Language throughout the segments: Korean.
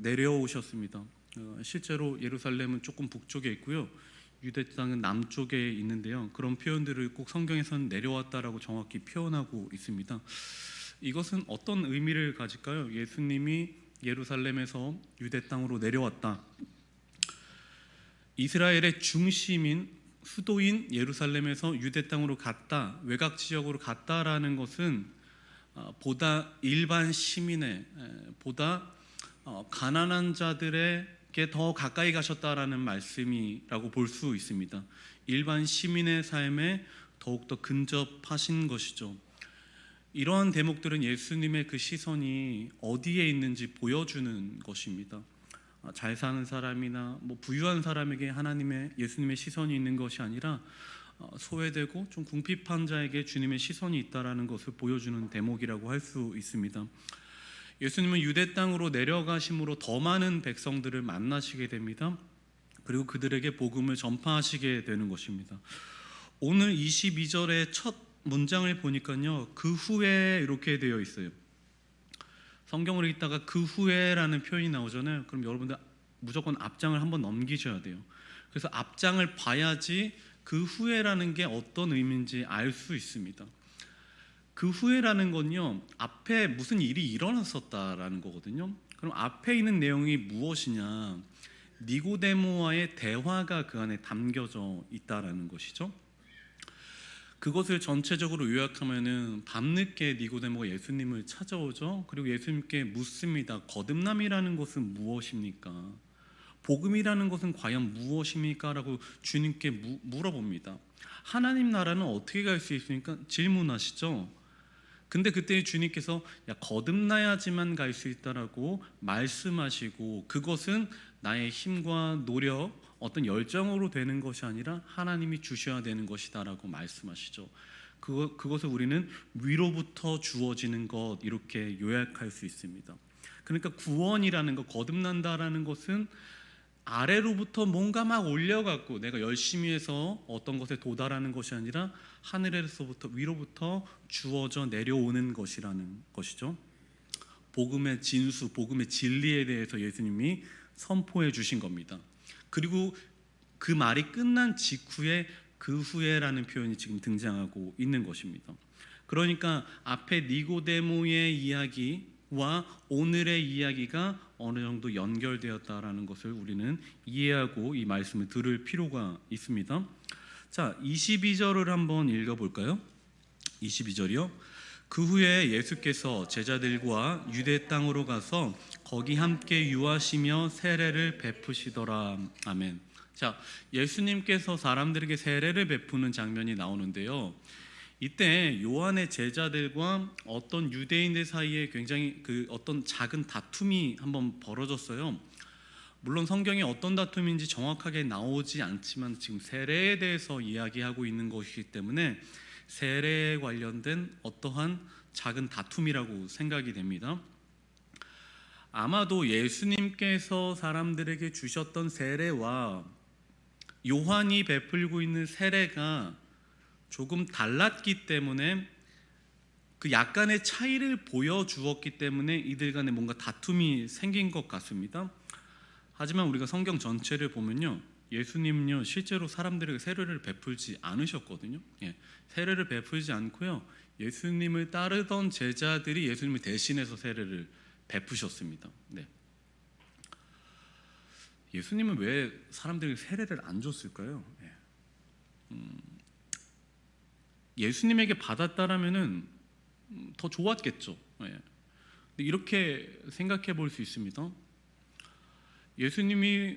내려오셨습니다. 실제로 예루살렘은 조금 북쪽에 있고요, 유대 땅은 남쪽에 있는데요. 그런 표현들을 꼭 성경에서는 내려왔다라고 정확히 표현하고 있습니다. 이것은 어떤 의미를 가질까요? 예수님이 예루살렘에서 유대 땅으로 내려왔다. 이스라엘의 중심인 수도인 예루살렘에서 유대 땅으로 갔다, 외곽 지역으로 갔다라는 것은 보다 일반 시민의 보다 가난한 자들에게 더 가까이 가셨다라는 말씀이라고 볼 수 있습니다. 일반 시민의 삶에 더욱더 근접하신 것이죠. 이러한 대목들은 예수님의 그 시선이 어디에 있는지 보여주는 것입니다. 잘 사는 사람이나 부유한 사람에게 예수님의 시선이 있는 것이 아니라 소외되고 좀 궁핍한 자에게 주님의 시선이 있다라는 것을 보여주는 대목이라고 할 수 있습니다. 예수님은 유대 땅으로 내려가심으로 더 많은 백성들을 만나시게 됩니다. 그리고 그들에게 복음을 전파하시게 되는 것입니다. 오늘 22절의 첫 문장을 보니까요, 그 후에 이렇게 되어 있어요. 성경을 읽다가 그 후에라는 표현이 나오잖아요. 그럼 여러분들 무조건 앞장을 한번 넘기셔야 돼요. 그래서 앞장을 봐야지 그 후에라는 게 어떤 의미인지 알 수 있습니다. 그 후에라는 건요, 앞에 무슨 일이 일어났었다라는 거거든요. 그럼 앞에 있는 내용이 무엇이냐? 니고데모와의 대화가 그 안에 담겨져 있다라는 것이죠. 그것을 전체적으로 요약하면은 밤늦게 니고데모가 예수님을 찾아오죠. 그리고 예수님께 묻습니다. 거듭남이라는 것은 무엇입니까? 복음이라는 것은 과연 무엇입니까? 라고 주님께 물어봅니다. 하나님 나라는 어떻게 갈 수 있습니까? 질문하시죠. 근데 그때 주님께서 거듭나야지만 갈 수 있다라고 말씀하시고, 그것은 나의 힘과 노력, 어떤 열정으로 되는 것이 아니라 하나님이 주셔야 되는 것이다라고 말씀하시죠. 그것을 우리는 위로부터 주어지는 것, 이렇게 요약할 수 있습니다. 그러니까 구원이라는 것, 거듭난다라는 것은 아래로부터 뭔가 막 올려갖고 내가 열심히 해서 어떤 것에 도달하는 것이 아니라 하늘에서부터 위로부터 주어져 내려오는 것이라는 것이죠. 복음의 진수, 복음의 진리에 대해서 예수님이 선포해 주신 겁니다. 그리고 그 말이 끝난 직후에 그 후에라는 표현이 지금 등장하고 있는 것입니다. 그러니까 앞에 니고데모의 이야기와 오늘의 이야기가 어느 정도 연결되었다라는 것을 우리는 이해하고 이 말씀을 들을 필요가 있습니다. 자, 22절을 한번 읽어볼까요? 22절이요. 그 후에 예수께서 제자들과 유대 땅으로 가서 거기 함께 유하시며 세례를 베푸시더라. 아멘. 자, 예수님께서 사람들에게 세례를 베푸는 장면이 나오는데요, 이때 요한의 제자들과 어떤 유대인들 사이에 굉장히 어떤 작은 다툼이 한번 벌어졌어요. 물론 성경에 어떤 다툼인지 정확하게 나오지 않지만 지금 세례에 대해서 이야기하고 있는 것이기 때문에 세례에 관련된 어떠한 작은 다툼이라고 생각이 됩니다. 아마도 예수님께서 사람들에게 주셨던 세례와 요한이 베풀고 있는 세례가 조금 달랐기 때문에 그 약간의 차이를 보여주었기 때문에 이들 간에 뭔가 다툼이 생긴 것 같습니다. 하지만 우리가 성경 전체를 보면요, 예수님은요 실제로 사람들에게 세례를 베풀지 않으셨거든요. 세례를 베풀지 않고요, 예수님을 따르던 제자들이 예수님을 대신해서 세례를 베푸셨습니다. 예수님은 왜 사람들에게 세례를 안 줬을까요? 예수님에게 받았다라면은 더 좋았겠죠. 이렇게 생각해 볼 수 있습니다. 예수님이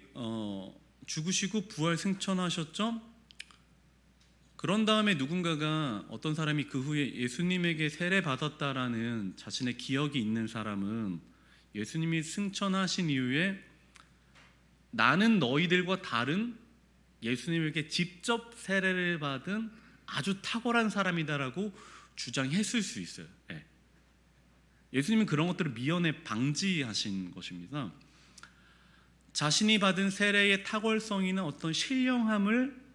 죽으시고 부활 승천하셨죠? 그런 다음에 누군가가, 어떤 사람이 그 후에 예수님에게 세례 받았다라는 자신의 기억이 있는 사람은 예수님이 승천하신 이후에 나는 너희들과 다른 예수님에게 직접 세례를 받은 아주 탁월한 사람이다라고 주장했을 수 있어요. 예수님은 그런 것들을 미연에 방지하신 것입니다. 자신이 받은 세례의 탁월성이나 어떤 신령함을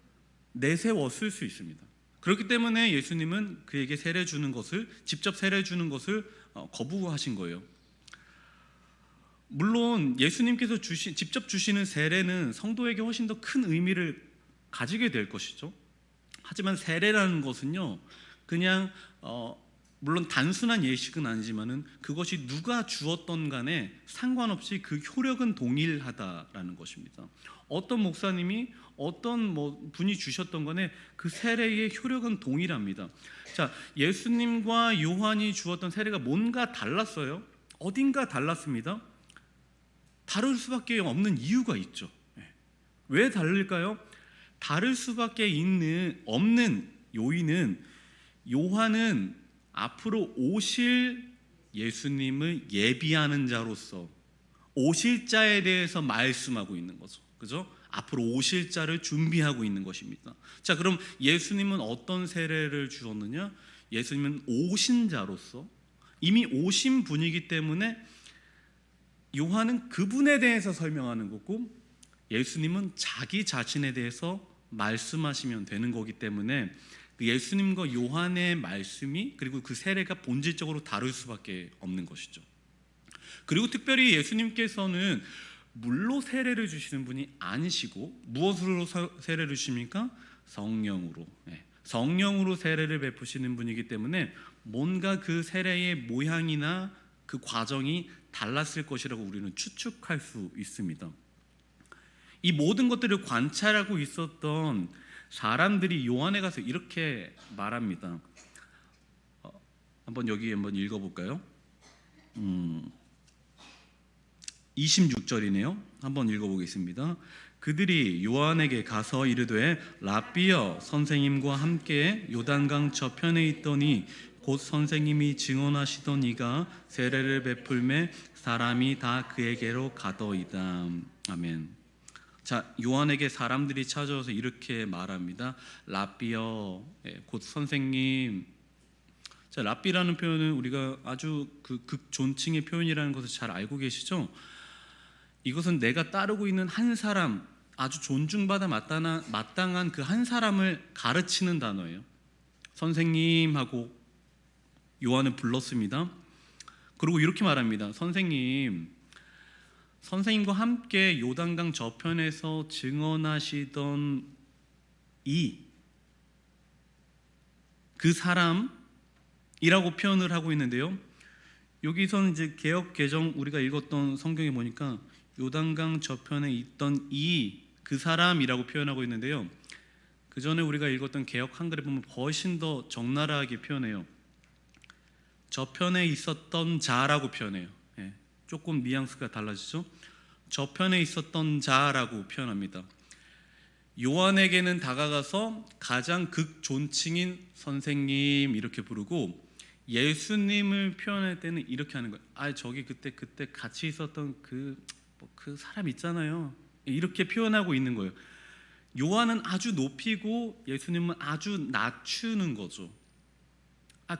내세웠을 수 있습니다. 그렇기 때문에 예수님은 그에게 세례 주는 것을, 직접 세례 주는 것을 거부하신 거예요. 물론 예수님께서 직접 주시는 세례는 성도에게 훨씬 더 큰 의미를 가지게 될 것이죠. 하지만 세례라는 것은요, 그냥 물론 단순한 예식은 아니지만은 그것이 누가 주었던 간에 상관없이 그 효력은 동일하다라는 것입니다. 어떤 목사님이 어떤 분이 주셨던 간에 그 세례의 효력은 동일합니다. 자, 예수님과 요한이 주었던 세례가 뭔가 달랐어요. 어딘가 달랐습니다. 다를 수밖에 없는 이유가 있죠. 왜 다를까요? 다를 수밖에 없는 요인은 요한은 앞으로 오실 예수님을 예비하는 자로서 오실 자에 대해서 말씀하고 있는 거죠. 그죠? 앞으로 오실 자를 준비하고 있는 것입니다. 자, 그럼 예수님은 어떤 세례를 주었느냐? 예수님은 오신 자로서 이미 오신 분이기 때문에 요한은 그분에 대해서 설명하는 거고 예수님은 자기 자신에 대해서 말씀하시면 되는 거기 때문에 예수님과 요한의 말씀이 그리고 그 세례가 본질적으로 다를 수밖에 없는 것이죠. 그리고 특별히 예수님께서는 물로 세례를 주시는 분이 아니시고 무엇으로 세례를 주십니까? 성령으로. 성령으로 세례를 베푸시는 분이기 때문에 뭔가 그 세례의 모양이나 그 과정이 달랐을 것이라고 우리는 추측할 수 있습니다. 이 모든 것들을 관찰하고 있었던 사람들이 요한에 가서 이렇게 말합니다. 여기 한번 읽어볼까요? 26절이네요. 한번 읽어보겠습니다. 그들이 요한에게 가서 이르되 랍비여, 선생님과 함께 요단강 저편에 있더니 곧 선생님이 증언하시던 이가 세례를 베풀매 사람이 다 그에게로 가더이다. 아멘. 자, 요한에게 사람들이 찾아와서 이렇게 말합니다. 랍비여, 곧 선생님. 자, 랍비라는 표현은 우리가 아주 그 극존칭의 표현이라는 것을 잘 알고 계시죠? 이것은 내가 따르고 있는 한 사람, 아주 존중받아 마땅한 그 한 사람을 가르치는 단어예요. 선생님하고 요한은 불렀습니다. 그리고 이렇게 말합니다. 선생님과 함께 요단강 저편에서 증언하시던 그 사람이라고 표현을 하고 있는데요. 여기서는 이제 개역 개정 우리가 읽었던 성경에 보니까 요단강 저편에 있던 그 사람이라고 표현하고 있는데요. 그 전에 우리가 읽었던 개역 한글에 보면 훨씬 더 적나라하게 표현해요. 저편에 있었던 자라고 표현해요. 조금 뉘앙스가 달라지죠. 저편에 있었던 자라고 표현합니다. 요한에게는 다가가서 가장 극존칭인 선생님 이렇게 부르고 예수님을 표현할 때는 이렇게 하는 거예요. 저기 그때 같이 있었던 그 사람 있잖아요. 이렇게 표현하고 있는 거예요. 요한은 아주 높이고 예수님은 아주 낮추는 거죠.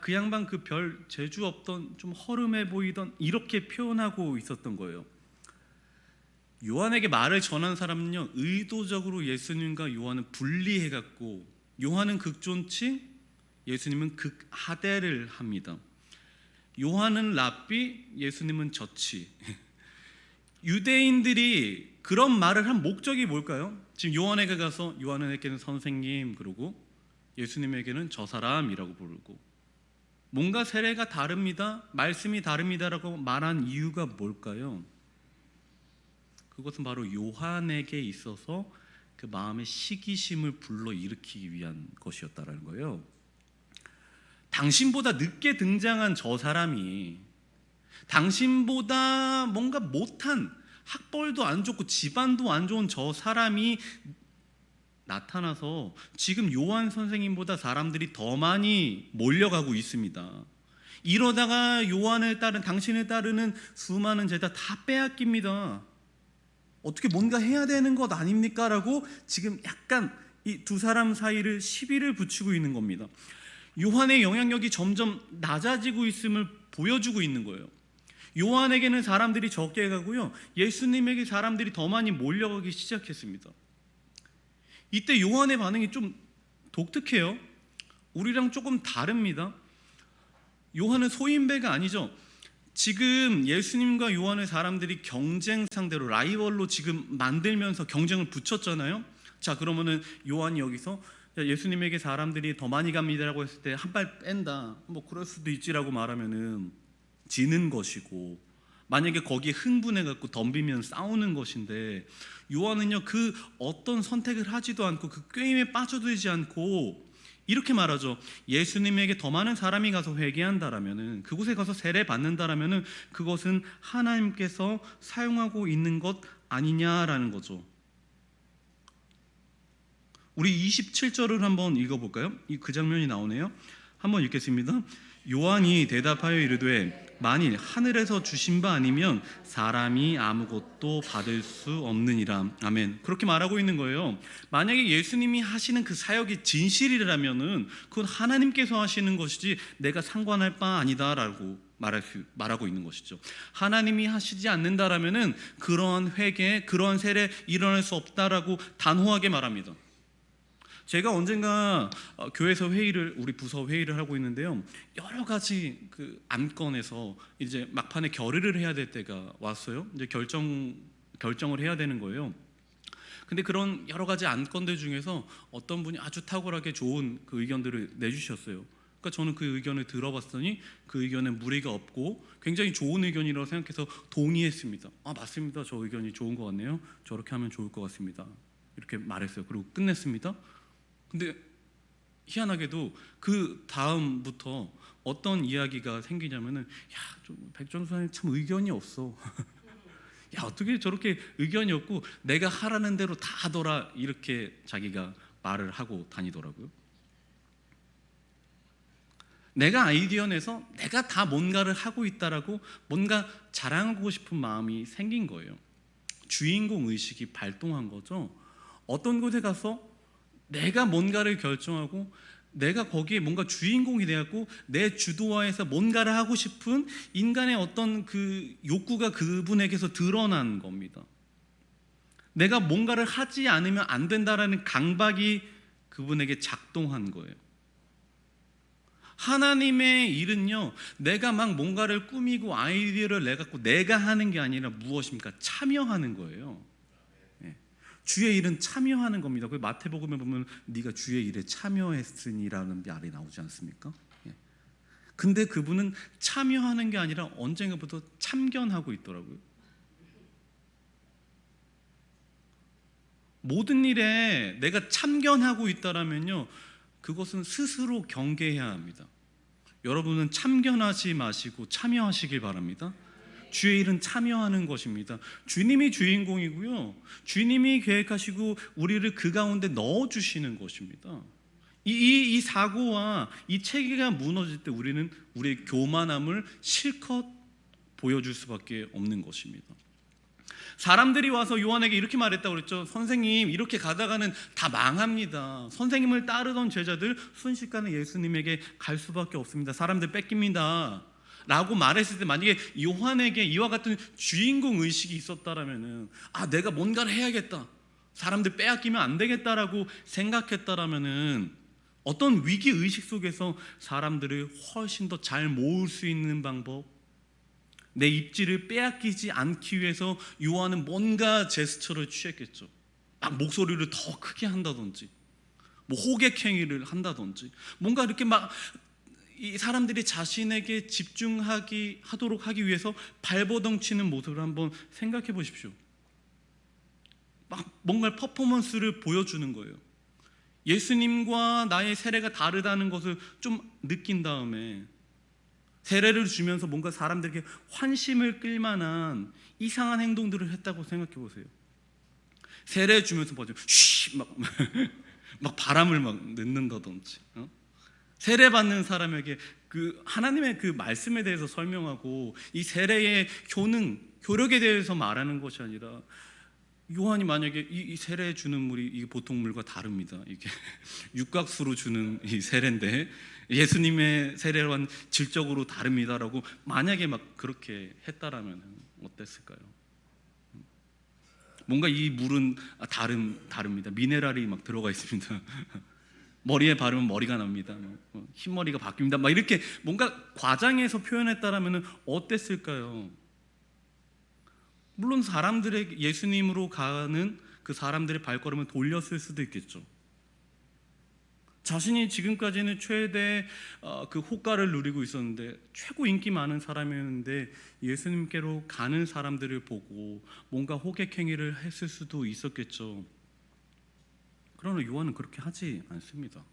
그 양반 그 별 재주 없던 좀 허름해 보이던 이렇게 표현하고 있었던 거예요. 요한에게 말을 전한 사람은요, 의도적으로 예수님과 요한은 분리해갖고 요한은 극존칭, 예수님은 극하대를 합니다. 요한은 랍비, 예수님은 저치. 유대인들이 그런 말을 한 목적이 뭘까요? 지금 요한에게 가서 요한에게는 선생님 그러고 예수님에게는 저 사람이라고 부르고 뭔가 세례가 다릅니다, 말씀이 다릅니다라고 말한 이유가 뭘까요? 그것은 바로 요한에게 있어서 그 마음의 시기심을 불러일으키기 위한 것이었다라는 거예요. 당신보다 늦게 등장한 저 사람이 당신보다 뭔가 못한, 학벌도 안 좋고 집안도 안 좋은 저 사람이 나타나서 지금 요한 선생님보다 사람들이 더 많이 몰려가고 있습니다. 이러다가 당신을 따르는 수많은 제자 다 빼앗깁니다. 어떻게 뭔가 해야 되는 것 아닙니까? 라고 지금 약간 이 두 사람 사이를 시비를 붙이고 있는 겁니다. 요한의 영향력이 점점 낮아지고 있음을 보여주고 있는 거예요. 요한에게는 사람들이 적게 가고요, 예수님에게 사람들이 더 많이 몰려가기 시작했습니다. 이때 요한의 반응이 좀 독특해요. 우리랑 조금 다릅니다. 요한은 소인배가 아니죠. 지금 예수님과 요한의 사람들이 경쟁 상대로 라이벌로 지금 만들면서 경쟁을 붙였잖아요. 자, 그러면은 요한이 여기서 예수님에게 사람들이 더 많이 갑니다라고 했을 때 한 발 뺀다, 뭐 그럴 수도 있지라고 말하면은 지는 것이고, 만약에 거기에 흥분해 갖고 덤비면 싸우는 것인데, 요한은요 그 어떤 선택을 하지도 않고 그 게임에 빠져들지 않고 이렇게 말하죠. 예수님에게 더 많은 사람이 가서 회개한다라면은, 그곳에 가서 세례 받는다라면은 그것은 하나님께서 사용하고 있는 것 아니냐라는 거죠. 우리 27절을 한번 읽어볼까요? 그 장면이 나오네요. 한번 읽겠습니다. 요한이 대답하여 이르되 만일 하늘에서 주신 바 아니면 사람이 아무것도 받을 수 없느니라. 아멘. 그렇게 말하고 있는 거예요. 만약에 예수님이 하시는 그 사역이 진실이라면은 그건 하나님께서 하시는 것이지 내가 상관할 바 아니다라고 말하고 있는 것이죠. 하나님이 하시지 않는다라면은 그러한 회개, 그러한 세례 일어날 수 없다라고 단호하게 말합니다. 제가 언젠가 교회에서 우리 부서 회의를 하고 있는데요, 여러 가지 그 안건에서 이제 막판에 결의를 해야 될 때가 왔어요. 이제 결정을 해야 되는 거예요. 근데 그런 여러 가지 안건들 중에서 어떤 분이 아주 탁월하게 좋은 그 의견들을 내주셨어요. 그러니까 저는 그 의견을 들어봤더니 그 의견에 무리가 없고 굉장히 좋은 의견이라고 생각해서 동의했습니다. 아, 맞습니다. 저 의견이 좋은 것 같네요. 저렇게 하면 좋을 것 같습니다. 이렇게 말했어요. 그리고 끝냈습니다. 근데 희한하게도 그 다음부터 어떤 이야기가 생기냐면은, 좀 백전 수사님 참 의견이 없어. 야, 어떻게 저렇게 의견이 없고 내가 하라는 대로 다 하더라, 이렇게 자기가 말을 하고 다니더라고요. 내가 아이디어 내서 내가 다 뭔가를 하고 있다라고 뭔가 자랑하고 싶은 마음이 생긴 거예요. 주인공 의식이 발동한 거죠. 어떤 곳에 가서 내가 뭔가를 결정하고 내가 거기에 뭔가 주인공이 되었고 내 주도하에서 뭔가를 하고 싶은 인간의 어떤 그 욕구가 그분에게서 드러난 겁니다. 내가 뭔가를 하지 않으면 안 된다라는 강박이 그분에게 작동한 거예요. 하나님의 일은요, 내가 막 뭔가를 꾸미고 아이디어를 내갖고 내가 하는 게 아니라 무엇입니까? 참여하는 거예요. 주의 일은 참여하는 겁니다. 그 마태복음에 보면 네가 주의 일에 참여했으니라는 말이 나오지 않습니까? 근데 그분은 참여하는 게 아니라 언젠가부터 참견하고 있더라고요. 모든 일에 내가 참견하고 있다라면요, 그것은 스스로 경계해야 합니다. 여러분은 참견하지 마시고 참여하시길 바랍니다. 주의 일은 참여하는 것입니다. 주님이 주인공이고요, 주님이 계획하시고 우리를 그 가운데 넣어주시는 것입니다. 이 사고와 이 체계가 무너질 때 우리는 우리의 교만함을 실컷 보여줄 수밖에 없는 것입니다. 사람들이 와서 요한에게 이렇게 말했다고 그랬죠. 선생님, 이렇게 가다가는 다 망합니다. 선생님을 따르던 제자들 순식간에 예수님에게 갈 수밖에 없습니다. 사람들 뺏깁니다 라고 말했을 때, 만약에 요한에게 이와 같은 주인공 의식이 있었다라면은, 내가 뭔가를 해야겠다, 사람들 빼앗기면 안 되겠다라고 생각했다라면은, 어떤 위기 의식 속에서 사람들을 훨씬 더 잘 모을 수 있는 방법, 내 입지를 빼앗기지 않기 위해서 요한은 뭔가 제스처를 취했겠죠. 막 목소리를 더 크게 한다든지, 뭐 호객행위를 한다든지, 뭔가 이렇게 막 이 사람들이 자신에게 집중하도록 하기 위해서 발버둥 치는 모습을 한번 생각해 보십시오. 막 뭔가 퍼포먼스를 보여주는 거예요. 예수님과 나의 세례가 다르다는 것을 좀 느낀 다음에 세례를 주면서 뭔가 사람들에게 환심을 끌만한 이상한 행동들을 했다고 생각해 보세요. 세례 주면서 뭐죠? 막 바람을 막 넣는다든지, 세례 받는 사람에게 그 하나님의 그 말씀에 대해서 설명하고 이 세례의 효력에 대해서 말하는 것이 아니라, 요한이 만약에 이 세례 주는 물이 이게 보통 물과 다릅니다. 이게 육각수로 주는 이 세례인데 예수님의 세례와는 질적으로 다릅니다라고 만약에 막 그렇게 했다라면 어땠을까요? 뭔가 이 물은 다릅니다. 미네랄이 막 들어가 있습니다. 머리에 바르면 머리가 납니다. 흰머리가 바뀝니다. 막 이렇게 뭔가 과장해서 표현했다라면 어땠을까요? 물론 사람들의 예수님으로 가는 그 사람들의 발걸음을 돌렸을 수도 있겠죠. 자신이 지금까지는 최대 그 호가를 누리고 있었는데 최고 인기 많은 사람이었는데 예수님께로 가는 사람들을 보고 뭔가 호객행위를 했을 수도 있었겠죠. 그러나 요한은 그렇게 하지 않습니다.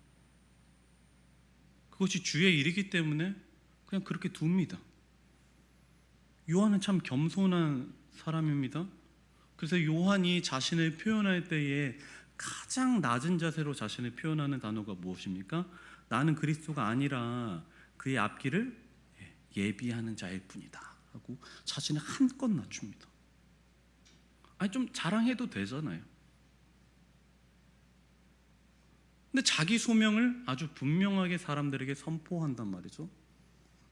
그것이 주의 일이기 때문에 그냥 그렇게 둡니다. 요한은 참 겸손한 사람입니다. 그래서 요한이 자신을 표현할 때에 가장 낮은 자세로 자신을 표현하는 단어가 무엇입니까? 나는 그리스도가 아니라 그의 앞길을 예비하는 자일 뿐이다 하고 자신을 한껏 낮춥니다. 아니 좀 자랑해도 되잖아요. 근데 자기 소명을 아주 분명하게 사람들에게 선포한단 말이죠.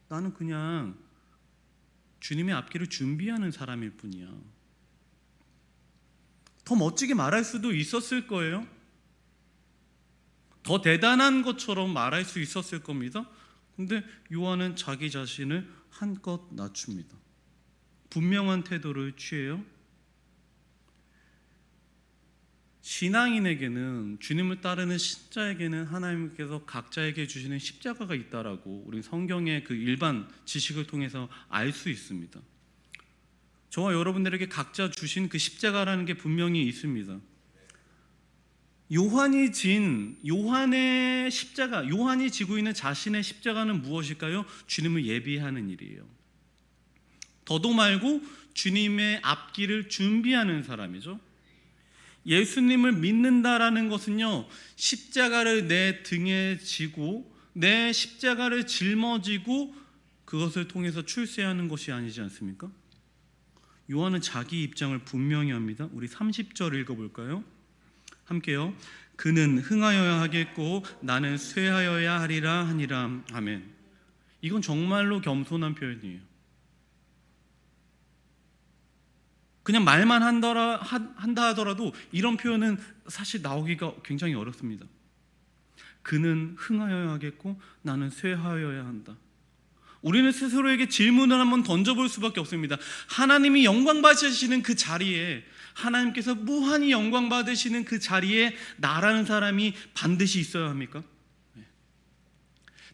나는 그냥 주님의 앞길을 준비하는 사람일 뿐이야. 더 멋지게 말할 수도 있었을 거예요. 더 대단한 것처럼 말할 수 있었을 겁니다. 근데 요한은 자기 자신을 한껏 낮춥니다. 분명한 태도를 취해요. 신앙인에게는, 주님을 따르는 신자에게는 하나님께서 각자에게 주시는 십자가가 있다라고 우리 성경의 그 일반 지식을 통해서 알 수 있습니다. 저와 여러분들에게 각자 주신 그 십자가라는 게 분명히 있습니다. 요한의 십자가, 요한이 지고 있는 자신의 십자가는 무엇일까요? 주님을 예비하는 일이에요. 더도 말고 주님의 앞길을 준비하는 사람이죠. 예수님을 믿는다라는 것은요, 십자가를 내 등에 지고 내 십자가를 짊어지고 그것을 통해서 출세하는 것이 아니지 않습니까? 요한은 자기 입장을 분명히 합니다. 우리 30절 읽어볼까요? 함께요. 그는 흥하여야 하겠고 나는 쇠하여야 하리라 하니라. 아멘. 이건 정말로 겸손한 표현이에요. 그냥 말만 한다 하더라도 이런 표현은 사실 나오기가 굉장히 어렵습니다. 그는 흥하여야 하겠고 나는 쇠하여야 한다. 우리는 스스로에게 질문을 한번 던져볼 수밖에 없습니다. 하나님이 영광 받으시는 그 자리에, 하나님께서 무한히 영광 받으시는 그 자리에 나라는 사람이 반드시 있어야 합니까?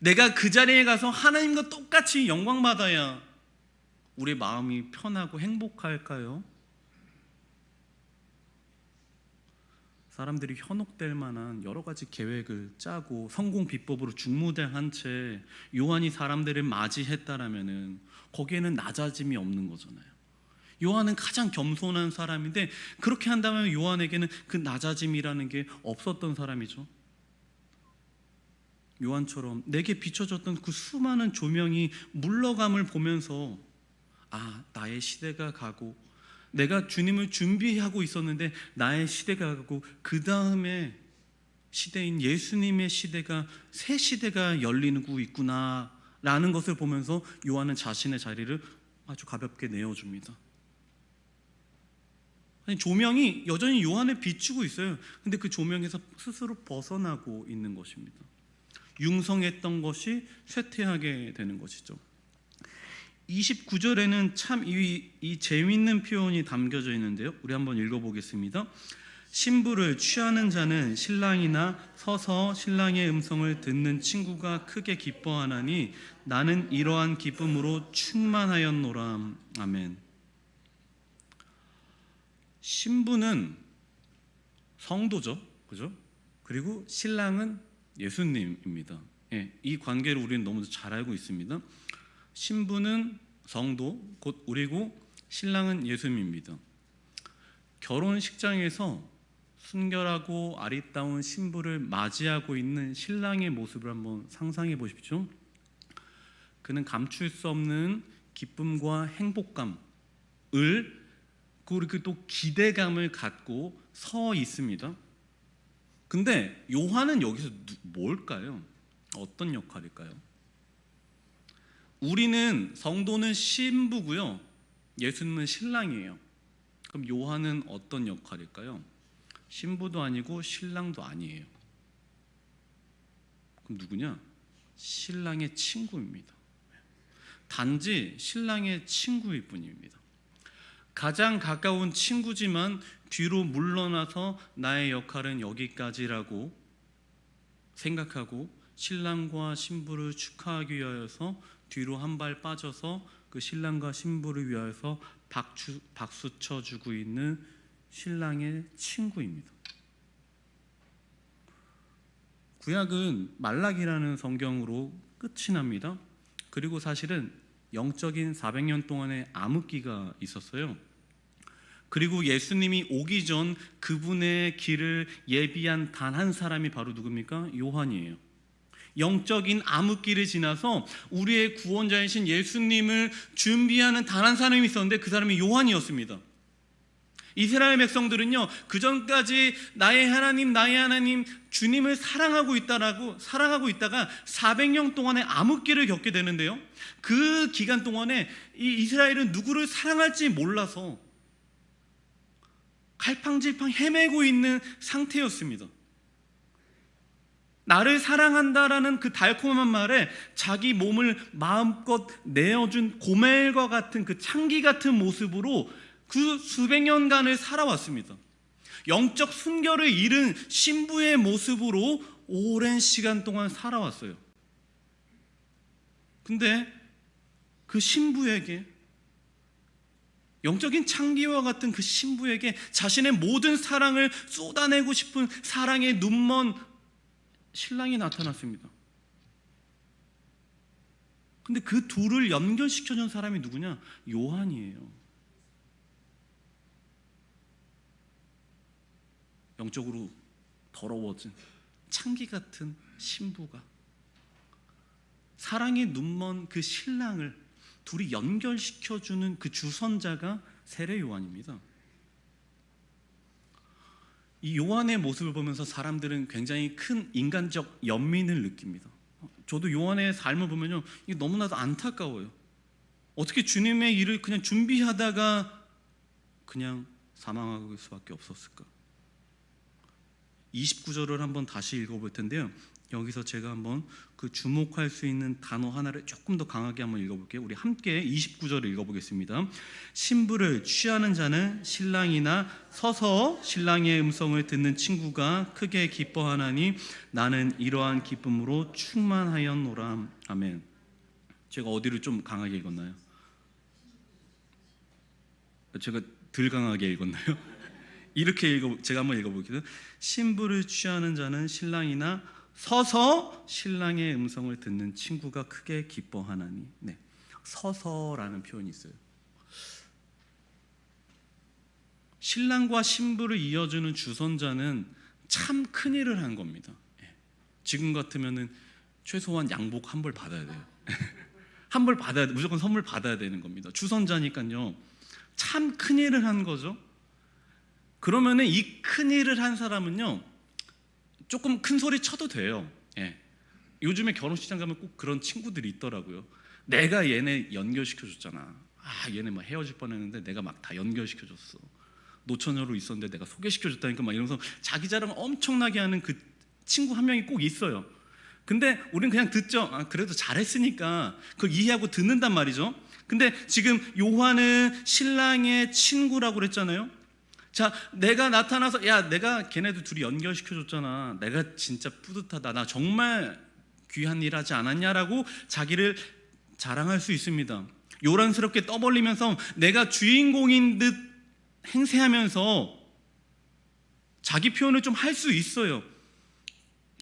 내가 그 자리에 가서 하나님과 똑같이 영광 받아야 우리의 마음이 편하고 행복할까요? 사람들이 현혹될 만한 여러 가지 계획을 짜고 성공 비법으로 중무대한 채 요한이 사람들을 맞이했다라면은 거기에는 낮아짐이 없는 거잖아요. 요한은 가장 겸손한 사람인데 그렇게 한다면 요한에게는 그 낮아짐이라는 게 없었던 사람이죠. 요한처럼 내게 비춰졌던 그 수많은 조명이 물러감을 보면서 나의 시대가 가고 내가 주님을 준비하고 있었는데 나의 시대가 가고 그 다음에 시대인 예수님의 시대가, 새 시대가 열리고 있구나 라는 것을 보면서 요한은 자신의 자리를 아주 가볍게 내어줍니다. 아니, 조명이 여전히 요한을 비추고 있어요. 근데 그 조명에서 스스로 벗어나고 있는 것입니다. 융성했던 것이 쇠퇴하게 되는 것이죠. 29절에는 참 이 재미있는 표현이 담겨져 있는데요. 우리 한번 읽어보겠습니다. 신부를 취하는 자는 신랑이나 서서 신랑의 음성을 듣는 친구가 크게 기뻐하나니 나는 이러한 기쁨으로 충만하였노라. 아멘. 신부는 성도죠, 그죠? 그리고 신랑은 예수님입니다. 이 관계를 우리는 너무 잘 알고 있습니다. 신부는 성도, 곧 우리고 신랑은 예수님입니다. 결혼식장에서 순결하고 아리따운 신부를 맞이하고 있는 신랑의 모습을 한번 상상해 보십시오. 그는 감출 수 없는 기쁨과 행복감을, 그리고 또 기대감을 갖고 서 있습니다. 근데 요한은 여기서 뭘까요? 어떤 역할일까요? 우리는 성도는 신부고요, 예수님은 신랑이에요. 그럼 요한은 어떤 역할일까요? 신부도 아니고 신랑도 아니에요. 그럼 누구냐? 신랑의 친구입니다. 단지 신랑의 친구일 뿐입니다. 가장 가까운 친구지만 뒤로 물러나서 나의 역할은 여기까지라고 생각하고 신랑과 신부를 축하하기 위하여서 뒤로 한 발 빠져서 그 신랑과 신부를 위하여서 박수 쳐주고 있는 신랑의 친구입니다. 구약은 말라기라는 성경으로 끝이 납니다. 그리고 사실은 영적인 400년 동안의 암흑기가 있었어요. 그리고 예수님이 오기 전 그분의 길을 예비한 단 한 사람이 바로 누굽니까? 요한이에요. 영적인 암흑기를 지나서 우리의 구원자이신 예수님을 준비하는 단 한 사람이 있었는데 그 사람이 요한이었습니다. 이스라엘 백성들은요, 그 전까지 나의 하나님 주님을 사랑하고 있다가 400년 동안의 암흑기를 겪게 되는데요, 그 기간 동안에 이 이스라엘은 누구를 사랑할지 몰라서 갈팡질팡 헤매고 있는 상태였습니다. 나를 사랑한다라는 그 달콤한 말에 자기 몸을 마음껏 내어준 고멜과 같은 그 창기 같은 모습으로 그 수백 년간을 살아왔습니다. 영적 순결을 잃은 신부의 모습으로 오랜 시간 동안 살아왔어요. 근데 그 신부에게, 영적인 창기와 같은 그 신부에게 자신의 모든 사랑을 쏟아내고 싶은 사랑의 눈먼 신랑이 나타났습니다. 근데 그 둘을 연결시켜준 사람이 누구냐? 요한이에요. 영적으로 더러워진 창기 같은 신부가 사랑의 눈먼 그 신랑을 둘이 연결시켜주는 그 주선자가 세례 요한입니다. 이 요한의 모습을 보면서 사람들은 굉장히 큰 인간적 연민을 느낍니다. 저도 요한의 삶을 보면요, 이게 너무나도 안타까워요. 어떻게 주님의 일을 그냥 준비하다가 그냥 사망할 수밖에 없었을까? 29절을 한번 다시 읽어볼 텐데요, 여기서 제가 한번 그 주목할 수 있는 단어 하나를 조금 더 강하게 한번 읽어볼게요. 우리 함께 29절을 읽어보겠습니다. 신부를 취하는 자는 신랑이나 서서 신랑의 음성을 듣는 친구가 크게 기뻐하나니 나는 이러한 기쁨으로 충만하였노라. 아멘. 제가 어디를 좀 강하게 읽었나요? 제가 덜 강하게 읽었나요? 이렇게 제가 한번 읽어볼게요. 신부를 취하는 자는 신랑이나 서서 신랑의 음성을 듣는 친구가 크게 기뻐하나니. 네, 서서라는 표현이 있어요. 신랑과 신부를 이어주는 주선자는 참 큰일을 한 겁니다. 지금 같으면은 최소한 양복 한 벌 받아야 돼요. 한 벌 받아야 돼. 무조건 선물 받아야 되는 겁니다. 주선자니까요. 참 큰일을 한 거죠. 그러면은 이 큰일을 한 사람은요, 조금 큰 소리 쳐도 돼요. 예. 요즘에 결혼식장 가면 꼭 그런 친구들이 있더라고요. 내가 얘네 연결시켜줬잖아. 얘네 막 헤어질 뻔했는데 내가 막 다 연결시켜줬어. 노처녀로 있었는데 내가 소개시켜줬다니까 막 이러면서 자기 자랑 엄청나게 하는 그 친구 한 명이 꼭 있어요. 근데 우린 그냥 듣죠. 그래도 잘했으니까 그걸 이해하고 듣는단 말이죠. 근데 지금 요한은 신랑의 친구라고 그랬잖아요. 자, 내가 나타나서 야, 내가 걔네들 둘이 연결시켜줬잖아. 내가 진짜 뿌듯하다. 나 정말 귀한 일 하지 않았냐라고 자기를 자랑할 수 있습니다. 요란스럽게 떠벌리면서 내가 주인공인 듯 행세하면서 자기 표현을 좀 할 수 있어요.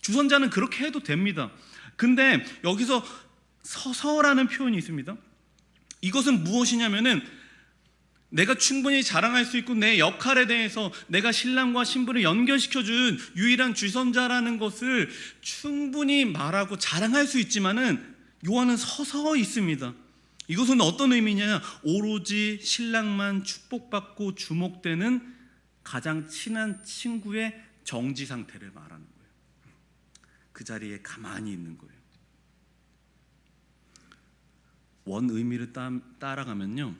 주선자는 그렇게 해도 됩니다. 근데 여기서 서서라는 표현이 있습니다. 이것은 무엇이냐면은 내가 충분히 자랑할 수 있고 내 역할에 대해서 내가 신랑과 신부를 연결시켜준 유일한 주선자라는 것을 충분히 말하고 자랑할 수 있지만은 요한은 서서 있습니다. 이것은 어떤 의미냐? 오로지 신랑만 축복받고 주목되는 가장 친한 친구의 정지 상태를 말하는 거예요. 그 자리에 가만히 있는 거예요. 원 의미를 따라가면요,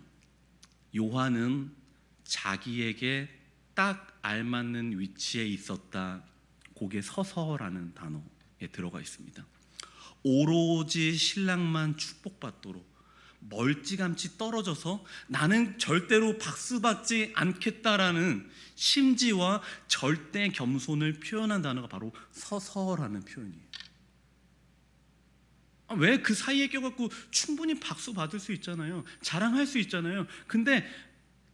요한은 자기에게 딱 알맞는 위치에 있었다. 그게 서서라는 단어예요. 들어가 있습니다. 오로지 신랑만 축복받도록 멀찌감치 떨어져서 나는 절대로 박수받지 않겠다라는 심지와 절대 겸손을 표현한 단어가 바로 서서라는 표현이에요. 왜 그 사이에 껴갖고 충분히 박수 받을 수 있잖아요. 자랑할 수 있잖아요. 근데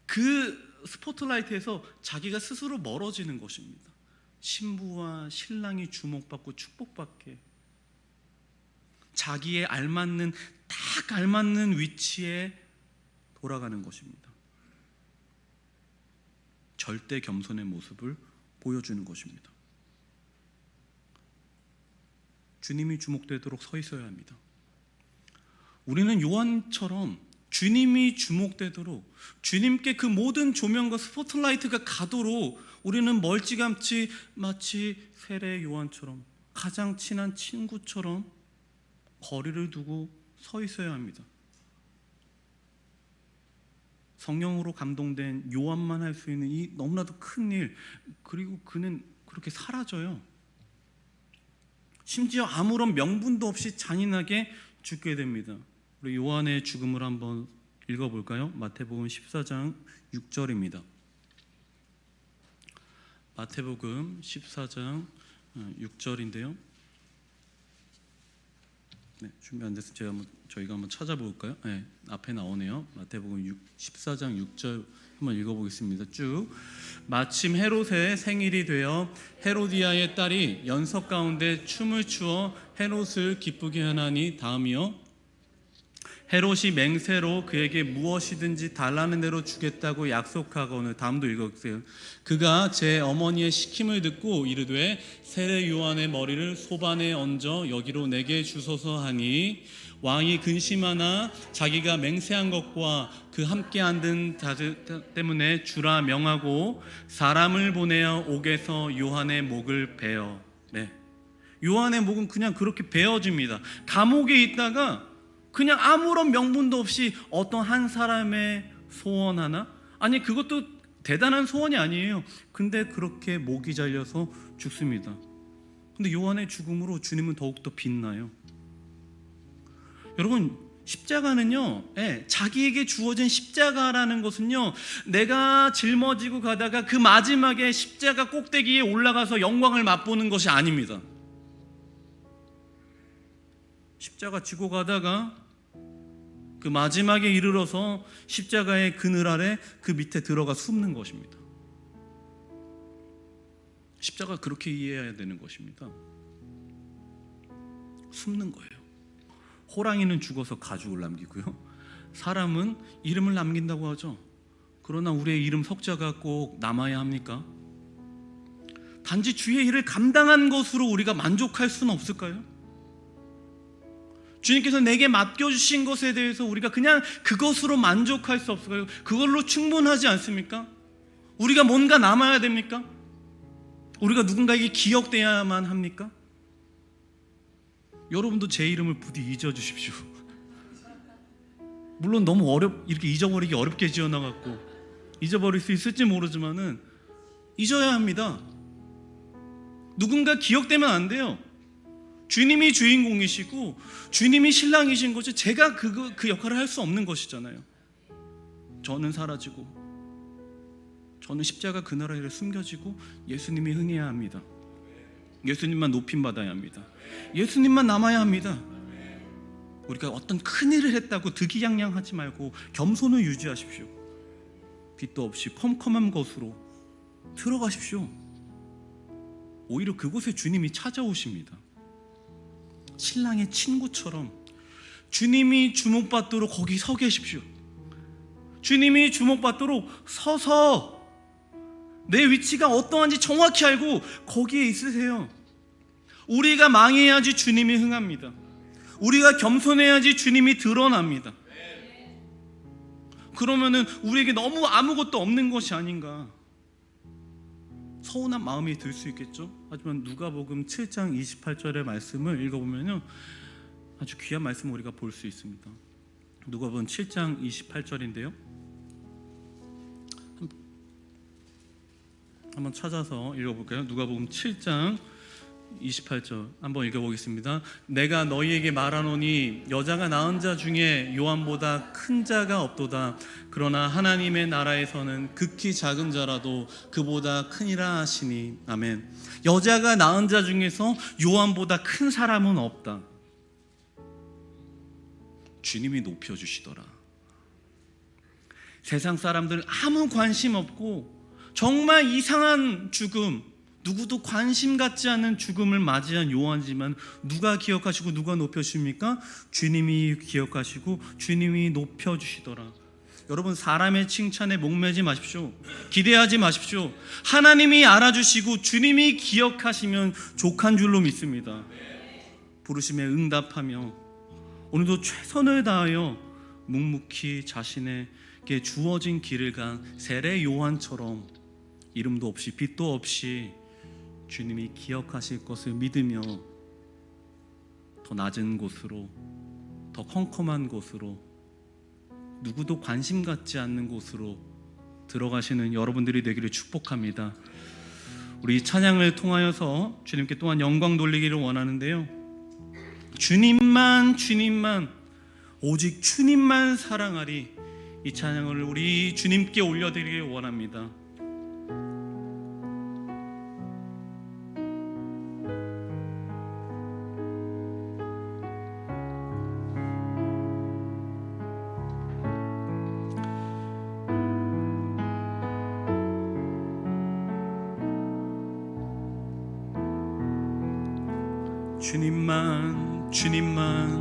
그 스포트라이트에서 자기가 스스로 멀어지는 것입니다. 신부와 신랑이 주목받고 축복받게 자기의 딱 알맞는 위치에 돌아가는 것입니다. 절대 겸손의 모습을 보여주는 것입니다. 주님이 주목되도록 서 있어야 합니다. 우리는 요한처럼 주님이 주목되도록 주님께 그 모든 조명과 스포트라이트가 가도록 우리는 멀찌감치 마치 세례 요한처럼 가장 친한 친구처럼 거리를 두고 서 있어야 합니다. 성령으로 감동된 요한만 할 수 있는 이 너무나도 큰 일, 그리고 그는 그렇게 사라져요. 심지어 아무런 명분도 없이 잔인하게 죽게 됩니다. 우리 요한의 죽음을 한번 읽어볼까요? 마태복음 14장 6절입니다. 마태복음 14장 6절인데요. 네, 준비 안 됐으면 저희가 한번 찾아볼까요? 네, 앞에 나오네요. 마태복음 14장 6절 한번 읽어보겠습니다. 쭉. 마침 헤롯의 생일이 되어 헤로디아의 딸이 연석 가운데 춤을 추어 헤롯을 기쁘게 하나니 다음이요. 헤롯이 맹세로 그에게 무엇이든지 달라는 대로 주겠다고 약속하거늘. 다음도 읽어주세요. 그가 제 어머니의 시킴을 듣고 이르되 세례 요한의 머리를 소반에 얹어 여기로 내게 주소서 하니 왕이 근심하나 자기가 맹세한 것과 그 함께 앉은 자들 때문에 주라 명하고 사람을 보내어 옥에서 요한의 목을 베어. 네. 요한의 목은 그냥 그렇게 베어집니다. 감옥에 있다가 그냥 아무런 명분도 없이 어떤 한 사람의 소원 하나? 아니 그것도 대단한 소원이 아니에요. 근데 그렇게 목이 잘려서 죽습니다. 근데 요한의 죽음으로 주님은 더욱더 빛나요. 여러분, 십자가는요, 자기에게 주어진 십자가라는 것은요, 내가 짊어지고 가다가 그 마지막에 십자가 꼭대기에 올라가서 영광을 맛보는 것이 아닙니다. 십자가 지고 가다가 그 마지막에 이르러서 십자가의 그늘 아래 그 밑에 들어가 숨는 것입니다. 십자가 그렇게 이해해야 되는 것입니다. 숨는 거예요. 호랑이는 죽어서 가죽을 남기고요, 사람은 이름을 남긴다고 하죠. 그러나 우리의 이름 석자가 꼭 남아야 합니까? 단지 주의 일을 감당한 것으로 우리가 만족할 수는 없을까요? 주님께서 내게 맡겨주신 것에 대해서 우리가 그냥 그것으로 만족할 수 없을까요? 그걸로 충분하지 않습니까? 우리가 뭔가 남아야 됩니까? 우리가 누군가에게 기억돼야만 합니까? 여러분도 제 이름을 부디 잊어주십시오. 물론 너무 이렇게 잊어버리기 어렵게 지어놔갖고 잊어버릴 수 있을지 모르지만은 잊어야 합니다. 누군가 기억되면 안 돼요. 주님이 주인공이시고 주님이 신랑이신 거지 제가 그 역할을 할 수 없는 것이잖아요. 저는 사라지고 저는 십자가 그늘 아래 숨겨지고 예수님이 흥해야 합니다. 예수님만 높임받아야 합니다. 예수님만 남아야 합니다. 우리가 어떤 큰 일을 했다고 득이양양하지 말고 겸손을 유지하십시오. 빛도 없이 컴컴한 것으로 들어가십시오. 오히려 그곳에 주님이 찾아오십니다. 신랑의 친구처럼 주님이 주목받도록 거기 서 계십시오. 주님이 주목받도록 서서 내 위치가 어떠한지 정확히 알고 거기에 있으세요. 우리가 망해야지 주님이 흥합니다. 우리가 겸손해야지 주님이 드러납니다. 그러면은 우리에게 너무 아무것도 없는 것이 아닌가 서운한 마음이 들 수 있겠죠. 하지만 누가복음 7장 28절의 말씀을 읽어보면요, 아주 귀한 말씀을 우리가 볼 수 있습니다. 누가복음 7장 28절인데요, 한번 찾아서 읽어볼까요? 누가복음 7장 28절 한번 읽어보겠습니다. 내가 너희에게 말하노니 여자가 낳은 자 중에 요한보다 큰 자가 없도다. 그러나 하나님의 나라에서는 극히 작은 자라도 그보다 크니라 하시니. 아멘. 여자가 낳은 자 중에서 요한보다 큰 사람은 없다. 주님이 높여주시더라. 세상 사람들 아무 관심 없고 정말 이상한 죽음, 누구도 관심 갖지 않는 죽음을 맞이한 요한이지만 누가 기억하시고 누가 높여주십니까? 주님이 기억하시고 주님이 높여주시더라. 여러분, 사람의 칭찬에 목매지 마십시오. 기대하지 마십시오. 하나님이 알아주시고 주님이 기억하시면 족한 줄로 믿습니다. 부르심에 응답하며 오늘도 최선을 다하여 묵묵히 자신에게 주어진 길을 간 세례 요한처럼 이름도 없이 빛도 없이 주님이 기억하실 것을 믿으며 더 낮은 곳으로, 더 컴컴한 곳으로, 누구도 관심 갖지 않는 곳으로 들어가시는 여러분들이 되기를 축복합니다. 우리 찬양을 통하여서 주님께 또한 영광 돌리기를 원하는데요, 주님만 오직 주님만 사랑하리, 이 찬양을 우리 주님께 올려드리길 원합니다. 주님만